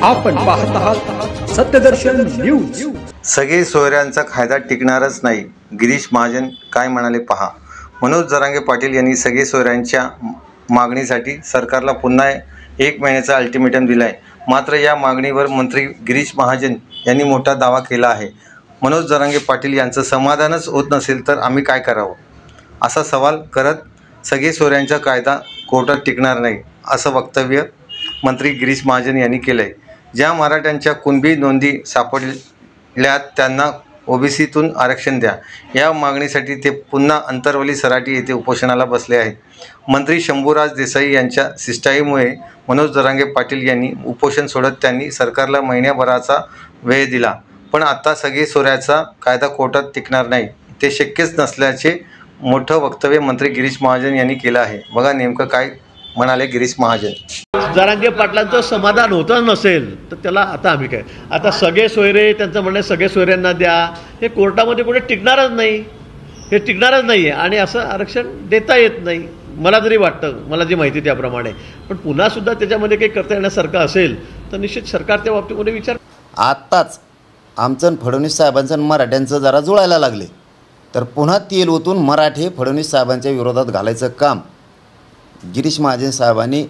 आपण पाहत आहात सत्यदर्शन न्यूज। सगळे सोयऱ्यांचा कायदा टिकणारच नाही, गिरीश महाजन काय म्हणाले पहा। मनोज जरांगे पाटील यांनी सगळे सोयऱ्यांच्या मागणीसाठी सरकारला पुन्हा 1 महिन्याचा अल्टिमेटम दिलाय। मात्र या मागणीवर मंत्री गिरीश महाजन यांनी मोठा दावा केला आहे। मनोज जरांगे पाटील यांचं समाधानच होत नसेल तर आम्ही काय करावं, असा सवाल करत सगळे सोयऱ्यांचा कायदा कोर्टात टिकणार नाही असं वक्तव्य मंत्री गिरीश महाजन यांनी केलंय। ज्या मराठ्यांच्या कुणबी नोंदी सापडल्यात त्यांना ओबीसीतून आरक्षण द्या, या मागणीसाठी ते पुन्हा अंतरवली सराटी येथे उपोषणाला बसले आहेत। मंत्री शंभूराज देसाई यांच्या शिष्टाईमुळे मनोज जरांगे पाटील यांनी उपोषण सोडत त्यांनी सरकारला महिन्याभराचा वेळ दिला, पण आता सगळे सोयऱ्याचा कायदा कोर्टात टिकणार नाही, ते शक्यच नसल्याचे मोठं वक्तव्य मंत्री गिरीश महाजन यांनी केलं आहे। बघा नेमकं काय म्हणाले गिरीश महाजन। जरांगे पाटलांचं समाधान होतं नसेल तर त्याला आता आम्ही काय, आता सगळे सोयरे त्यांचं म्हणणं सगळे सोयऱ्यांना द्या, हे कोर्टामध्ये कुठे टिकणारच नाही, हे टिकणारच नाही आहे आणि असं आरक्षण देता येत नाही मला तरी वाटतं, मला जी माहिती त्याप्रमाणे। पण पुन्हा सुद्धा त्याच्यामध्ये काही करता येण्यासारखं असेल तर निश्चित सरकार त्या बाबतीमध्ये विचार। आत्ताच आमचं फडणवीस साहेबांचं मराठ्यांचं जरा जुळायला लागले तर पुन्हा तेल ओतून मराठे फडणवीस साहेबांच्या विरोधात घालायचं काम गिरीश महाजन साहेबांनी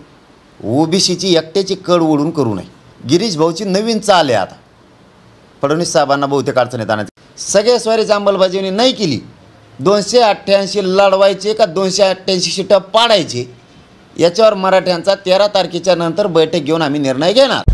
ओबीसीची एकट्याची कड ओढून करू नये। गिरीश भाऊची नवीन चाल आहे आता फडणवीस साहेबांना बहुतेक अडचणीत आणायची। सगळ्या स्वारीची अंमलबजावणी नाही केली, 288 लढवायचे का 288 सीटं पाडायचे, याच्यावर मराठ्यांचा 13 तारखेच्या नंतर बैठक घेऊन आम्ही निर्णय घेणार।